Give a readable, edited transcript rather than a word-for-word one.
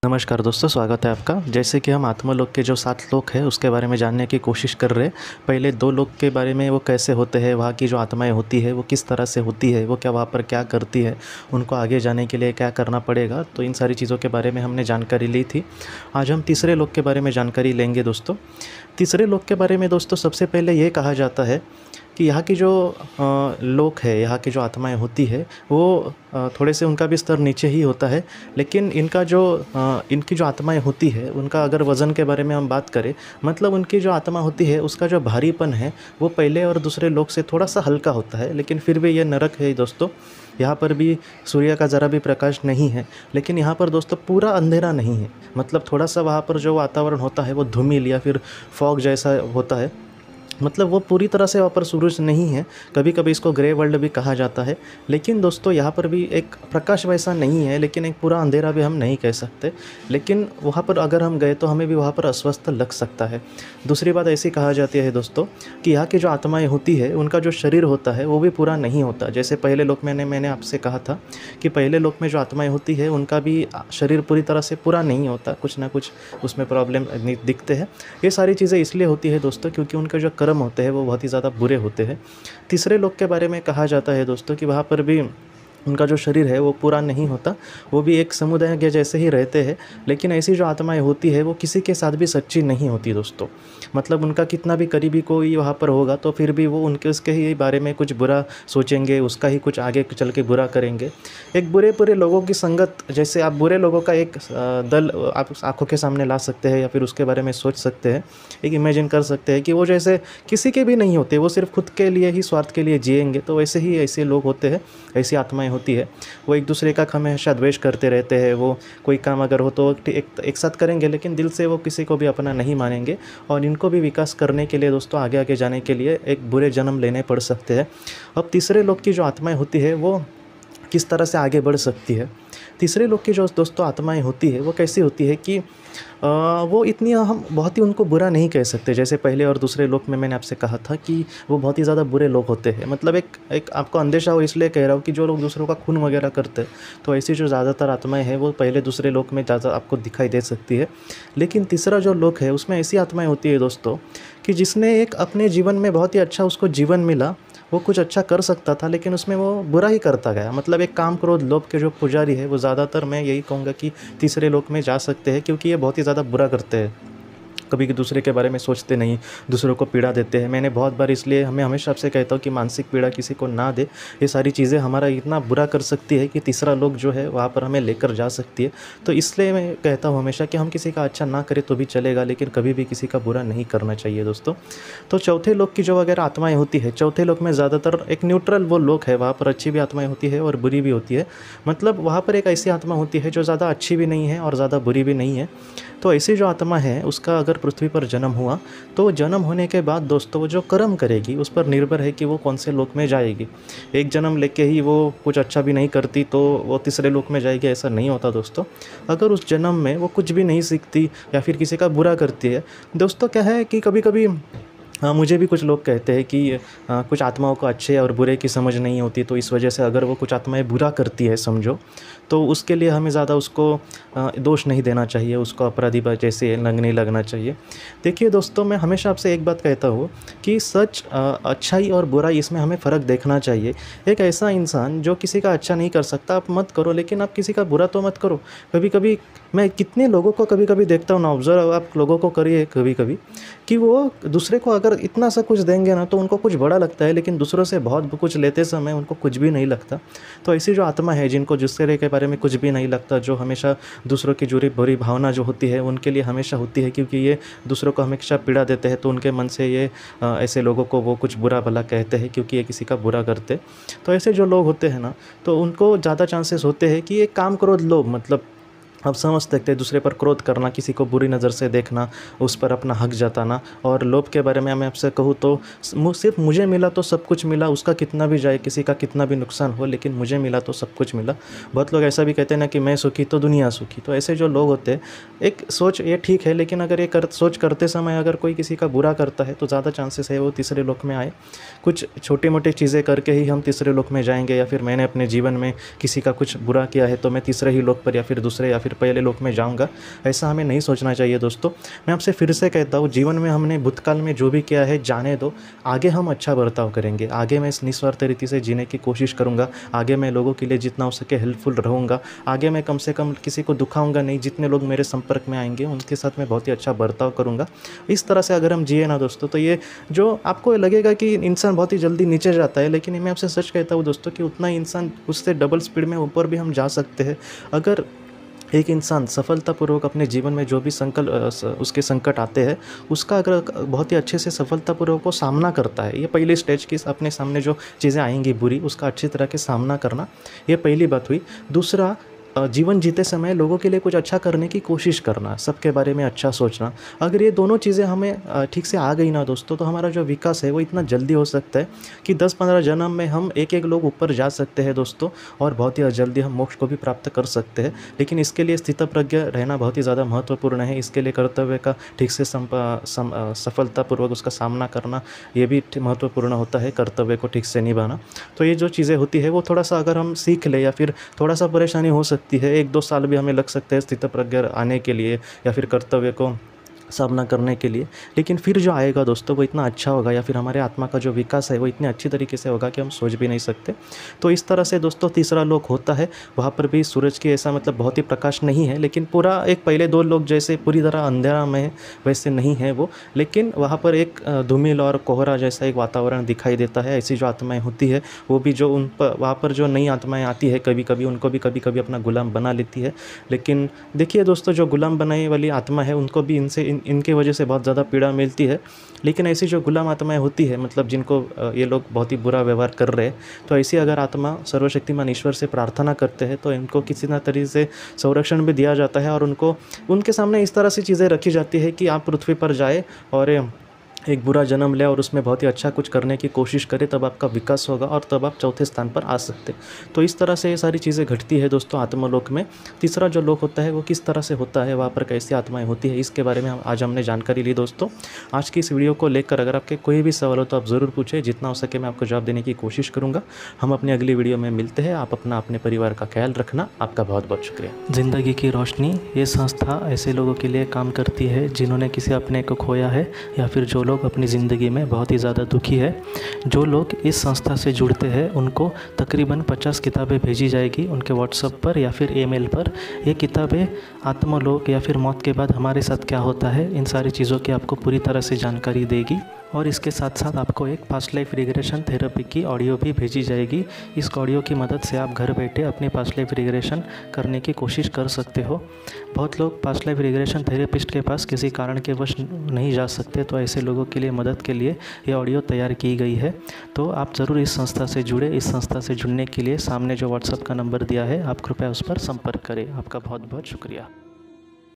नमस्कार दोस्तों, स्वागत है आपका। जैसे कि हम आत्मलोक के जो 7 लोक हैं उसके बारे में जानने की कोशिश कर रहे हैं। पहले 2 लोक के बारे में, वो कैसे होते हैं, वहाँ की जो आत्माएं होती है वो किस तरह से होती है, वो क्या वहाँ पर क्या करती है, उनको आगे जाने के लिए क्या करना पड़ेगा, तो इन सारी चीज़ों के बारे में हमने जानकारी ली थी। आज हम तीसरे लोक के बारे में जानकारी लेंगे दोस्तों। तीसरे लोक के बारे में दोस्तों सबसे पहले ये कहा जाता है कि यहाँ की जो लोक है, यहाँ की जो आत्माएं होती है वो थोड़े से उनका भी स्तर नीचे ही होता है। लेकिन इनकी जो आत्माएं होती है उनका अगर वज़न के बारे में हम बात करें, मतलब उनकी जो आत्मा होती है उसका जो भारीपन है वो पहले और दूसरे लोक से थोड़ा सा हल्का होता है। लेकिन फिर भी ये नरक है दोस्तों, यहाँ पर भी सूर्य का ज़रा भी प्रकाश नहीं है। लेकिन यहाँ पर दोस्तों पूरा अंधेरा नहीं है, मतलब थोड़ा सा वहाँ पर जो वातावरण होता है वो धूमिल या फिर फॉग जैसा होता है। मतलब वो पूरी तरह से वहाँ पर सूरज नहीं है, कभी कभी इसको ग्रे वर्ल्ड भी कहा जाता है। लेकिन दोस्तों यहाँ पर भी एक प्रकाश वैसा नहीं है, लेकिन एक पूरा अंधेरा भी हम नहीं कह सकते। लेकिन वहाँ पर अगर हम गए तो हमें भी वहाँ पर अस्वस्थ लग सकता है। दूसरी बात ऐसी कहा जाती है दोस्तों कि यहाँ की जो आत्माएं होती है उनका जो शरीर होता है वो भी पूरा नहीं होता। जैसे पहले लोक में मैंने आपसे कहा था कि पहले लोक में जो आत्माएँ होती है उनका भी शरीर पूरी तरह से पूरा नहीं होता, कुछ ना कुछ उसमें प्रॉब्लम दिखते हैं। ये सारी चीज़ें इसलिए होती है दोस्तों क्योंकि उनके जो कर्म होते हैं वो बहुत ही ज़्यादा बुरे होते हैं। तीसरे लोक के बारे में कहा जाता है दोस्तों कि वहाँ पर भी उनका जो शरीर है वो पूरा नहीं होता, वो भी एक समुदाय के जैसे ही रहते हैं। लेकिन ऐसी जो आत्माएं होती है वो किसी के साथ भी सच्ची नहीं होती दोस्तों। मतलब उनका कितना भी करीबी कोई वहाँ पर होगा तो फिर भी वो उसके ही बारे में कुछ बुरा सोचेंगे, उसका ही कुछ आगे चल के बुरा करेंगे। एक बुरे लोगों की संगत, जैसे आप बुरे लोगों का एक दल आप आंखों के सामने ला सकते हैं या फिर उसके बारे में सोच सकते हैं, एक इमेजिन कर सकते हैं कि वो जैसे किसी के भी नहीं होते, वो सिर्फ खुद के लिए ही, स्वार्थ के लिए जिएंगे। तो वैसे ही ऐसे लोग होते हैं, ऐसी आत्माएं होती है। वो एक दूसरे का हमेशा द्वेष करते रहते हैं। वो कोई काम अगर हो तो एक साथ करेंगे, लेकिन दिल से वो किसी को भी अपना नहीं मानेंगे। और इनको भी विकास करने के लिए दोस्तों, आगे आगे जाने के लिए एक बुरे जन्म लेने पड़ सकते हैं। अब तीसरे लोक की जो आत्माएं होती है वो किस तरह से आगे बढ़ सकती है। तीसरे लोक की जो दोस्तों आत्माएं होती है वो कैसी होती है कि वो इतनी, हम बहुत ही उनको बुरा नहीं कह सकते। जैसे पहले और दूसरे लोक में मैंने आपसे कहा था कि वो बहुत ही ज़्यादा बुरे लोग होते हैं। मतलब एक आपको अंदेशा हो इसलिए कह रहा हूँ कि जो लोग दूसरों का खून वगैरह करते हैं, तो ऐसी जो ज़्यादातर आत्माएं हैं वो पहले दूसरे लोक में ज़्यादा आपको दिखाई दे सकती है। लेकिन तीसरा जो लोक है उसमें ऐसी आत्माएं होती है दोस्तों कि जिसने एक अपने जीवन में बहुत ही अच्छा उसको जीवन मिला, वो कुछ अच्छा कर सकता था लेकिन उसमें वो बुरा ही करता गया। मतलब एक काम क्रोध लोभ के जो पुजारी है वो ज़्यादातर, मैं यही कहूँगा कि तीसरे लोक में जा सकते हैं, क्योंकि ये बहुत ही ज़्यादा बुरा करते हैं। कभी दूसरे के बारे में सोचते नहीं, दूसरों को पीड़ा देते हैं। मैंने बहुत बार इसलिए हमें हमेशा आपसे कहता हूँ कि मानसिक पीड़ा किसी को ना दे। ये सारी चीज़ें हमारा इतना बुरा कर सकती है कि तीसरा लोग जो है वहाँ पर हमें लेकर जा सकती है। तो इसलिए मैं कहता हूँ हमेशा कि हम किसी का अच्छा ना करें तो भी चलेगा, लेकिन कभी भी किसी का बुरा नहीं करना चाहिए दोस्तों। तो चौथे लोक की जो वगैरह आत्माएँ होती है, चौथे लोक में ज़्यादातर एक न्यूट्रल वो लोक है, वहाँ पर अच्छी भी आत्माएँ होती है और बुरी भी होती है। मतलब वहाँ पर एक ऐसी आत्मा होती है जो ज़्यादा अच्छी भी नहीं है और ज़्यादा बुरी भी नहीं है। तो ऐसी जो आत्मा है उसका अगर पृथ्वी पर जन्म हुआ तो जन्म होने के बाद दोस्तों वो जो कर्म करेगी उस पर निर्भर है कि वो कौन से लोक में जाएगी। एक जन्म लेके ही वो कुछ अच्छा भी नहीं करती तो वो तीसरे लोक में जाएगी, ऐसा नहीं होता दोस्तों। अगर उस जन्म में वो कुछ भी नहीं सीखती या फिर किसी का बुरा करती है दोस्तों, क्या है कि कभी कभी मुझे भी कुछ लोग कहते हैं कि कुछ आत्माओं को अच्छे और बुरे की समझ नहीं होती, तो इस वजह से अगर वो कुछ आत्माएं बुरा करती है समझो, तो उसके लिए हमें ज़्यादा उसको दोष नहीं देना चाहिए, उसको अपराधी जैसे नहीं लगना चाहिए। देखिए दोस्तों, मैं हमेशा आपसे एक बात कहता हूँ कि सच, अच्छाई और बुराई, इसमें हमें फ़र्क देखना चाहिए। एक ऐसा इंसान जो किसी का अच्छा नहीं कर सकता, आप मत करो, लेकिन आप किसी का बुरा तो मत करो। कभी कभी मैं कितने लोगों को कभी कभी देखता हूँ ना, ऑब्जर्व आप लोगों को करिए कभी कभी, कि वो दूसरे को अगर इतना सा कुछ देंगे ना तो उनको कुछ बड़ा लगता है, लेकिन दूसरों से बहुत कुछ लेते समय उनको कुछ भी नहीं लगता। तो ऐसी जो आत्मा है जिनको दूसरे के बारे में कुछ भी नहीं लगता, जो हमेशा दूसरों की जुड़ी बुरी भावना जो होती है उनके लिए हमेशा होती है, क्योंकि ये दूसरों को हमेशा पीड़ा देते हैं, तो उनके मन से ये ऐसे लोगों को वो कुछ बुरा भला कहते हैं क्योंकि ये किसी का बुरा करते। तो ऐसे जो लोग होते हैं ना, तो उनको ज़्यादा चांसेस होते हैं कि ये काम क्रोध लोभ, मतलब आप समझ सकते हैं दूसरे पर क्रोध करना, किसी को बुरी नज़र से देखना, उस पर अपना हक जताना। और लोभ के बारे में मैं आपसे कहूँ तो सिर्फ मुझे मिला तो सब कुछ मिला, उसका कितना भी जाए, किसी का कितना भी नुकसान हो, लेकिन मुझे मिला तो सब कुछ मिला। बहुत लोग ऐसा भी कहते हैं ना कि मैं सुखी तो दुनिया सुखी। तो ऐसे जो लोग होते हैं, एक सोच ये ठीक है, लेकिन अगर ये सोच करते समय अगर कोई किसी का बुरा करता है तो ज़्यादा चांसेस है वो तीसरे लोक में आए। कुछ छोटी मोटी चीज़ें करके ही हम तीसरे लोक में जाएंगे, या फिर मैंने अपने जीवन में किसी का कुछ बुरा किया है तो मैं तीसरे ही लोक पर या फिर दूसरे या फिर पहले लोक में जाऊँगा, ऐसा हमें नहीं सोचना चाहिए दोस्तों। मैं आपसे फिर से कहता हूँ, जीवन में हमने भूतकाल में जो भी किया है जाने दो, आगे हम अच्छा बर्ताव करेंगे, आगे मैं इस निस्वार्थ रीति से जीने की कोशिश करूँगा, आगे मैं लोगों के लिए जितना हो सके हेल्पफुल रहूँगा, आगे मैं कम से कम किसी को दुखाऊँगा नहीं, जितने लोग मेरे संपर्क में आएंगे उनके साथ मैं बहुत ही अच्छा बर्ताव करूँगा। इस तरह से अगर हम जिए ना दोस्तों, तो ये जो आपको लगेगा कि इंसान बहुत ही जल्दी नीचे जाता है, लेकिन मैं आपसे सच कहता हूँ दोस्तों कि उतना ही इंसान उससे डबल स्पीड में ऊपर भी हम जा सकते हैं। अगर एक इंसान सफलतापूर्वक अपने जीवन में जो भी उसके संकट आते हैं, उसका अगर बहुत ही अच्छे से सफलतापूर्वक वो सामना करता है, ये पहली स्टेज की अपने सामने जो चीज़ें आएंगी बुरी, उसका अच्छी तरह के सामना करना, ये पहली बात हुई। दूसरा, जीवन जीते समय लोगों के लिए कुछ अच्छा करने की कोशिश करना, सबके बारे में अच्छा सोचना। अगर ये दोनों चीज़ें हमें ठीक से आ गई ना दोस्तों, तो हमारा जो विकास है वो इतना जल्दी हो सकता है कि 10-15 जन्म में हम एक लोग ऊपर जा सकते हैं दोस्तों, और बहुत ही जल्दी हम मोक्ष को भी प्राप्त कर सकते हैं। लेकिन इसके लिए स्थितप्रज्ञ रहना बहुत ही ज़्यादा महत्वपूर्ण है। इसके लिए कर्तव्य का ठीक से सफलतापूर्वक उसका सामना करना, ये भी महत्वपूर्ण होता है, कर्तव्य को ठीक से निभाना। तो ये जो चीज़ें होती है वो थोड़ा सा अगर हम सीख ले, या फिर थोड़ा सा परेशानी हो सकती है, 1-2 साल भी हमें लग सकते हैं स्थितप्रज्ञ आने के लिए या फिर कर्तव्य को सामना करने के लिए, लेकिन फिर जो आएगा दोस्तों वो इतना अच्छा होगा, या फिर हमारे आत्मा का जो विकास है वो इतने अच्छी तरीके से होगा कि हम सोच भी नहीं सकते। तो इस तरह से दोस्तों तीसरा लोक होता है, वहाँ पर भी सूरज की ऐसा मतलब बहुत ही प्रकाश नहीं है, लेकिन पूरा एक पहले 2 लोग जैसे पूरी तरह अंधेरा में है वैसे नहीं है वो, लेकिन वहाँ पर एक धूमिल और कोहरा जैसा एक वातावरण दिखाई देता है। ऐसी जो आत्माएँ होती है वो भी जो वहाँ पर जो नई आत्माएँ आती है, कभी कभी उनको भी कभी कभी अपना गुलाम बना लेती है। लेकिन देखिए दोस्तों, जो गुलाम बनाने वाली आत्मा है उनको भी इनके वजह से बहुत ज़्यादा पीड़ा मिलती है। लेकिन ऐसी जो गुलाम आत्माएँ होती है, मतलब जिनको ये लोग बहुत ही बुरा व्यवहार कर रहे हैं, तो ऐसी अगर आत्मा सर्वशक्तिमान ईश्वर से प्रार्थना करते हैं तो इनको किसी न तरीके से संरक्षण भी दिया जाता है, और उनके सामने इस तरह से चीज़ें रखी जाती है कि आप पृथ्वी पर जाए और एक बुरा जन्म ले और उसमें बहुत ही अच्छा कुछ करने की कोशिश करें, तब आपका विकास होगा और तब आप चौथे स्थान पर आ सकते। तो इस तरह से ये सारी चीज़ें घटती है दोस्तों आत्मलोक में। तीसरा जो लोक होता है वो किस तरह से होता है, वहाँ पर कैसी आत्माएं होती है, इसके बारे में आज हमने जानकारी ली दोस्तों। आज की इस वीडियो को लेकर अगर आपके कोई भी सवाल हो तो आप ज़रूर पूछें, जितना हो सके मैं आपको जवाब देने की कोशिश करूँगा। हम अपनी अगली वीडियो में मिलते हैं। आप अपने परिवार का ख्याल रखना। आपका बहुत बहुत शुक्रिया। ज़िंदगी की रोशनी ये संस्था ऐसे लोगों के लिए काम करती है जिन्होंने किसी अपने को खोया है, या फिर जो लोग अपनी ज़िंदगी में बहुत ही ज़्यादा दुखी है। जो लोग इस संस्था से जुड़ते हैं उनको तकरीबन 50 किताबें भेजी जाएगी उनके व्हाट्सएप पर या फिर ईमेल पर। ये किताबें आत्मलोक या फिर मौत के बाद हमारे साथ क्या होता है, इन सारी चीज़ों की आपको पूरी तरह से जानकारी देगी। और इसके साथ साथ आपको एक पास्ट लाइफ रिग्रेशन थेरेपी की ऑडियो भी भेजी जाएगी। इस ऑडियो की मदद से आप घर बैठे अपनी पास्ट लाइफ रिग्रेशन करने की कोशिश कर सकते हो। बहुत लोग पास्ट लाइफ रिग्रेशन थेरेपिस्ट के पास किसी कारण के वश नहीं जा सकते, तो ऐसे लोगों के लिए मदद के लिए ये ऑडियो तैयार की गई है। तो आप ज़रूर इस संस्था से जुड़े। इस संस्था से जुड़ने के लिए सामने जो व्हाट्सएप का नंबर दिया है, आप कृपया उस पर संपर्क करें। आपका बहुत बहुत शुक्रिया।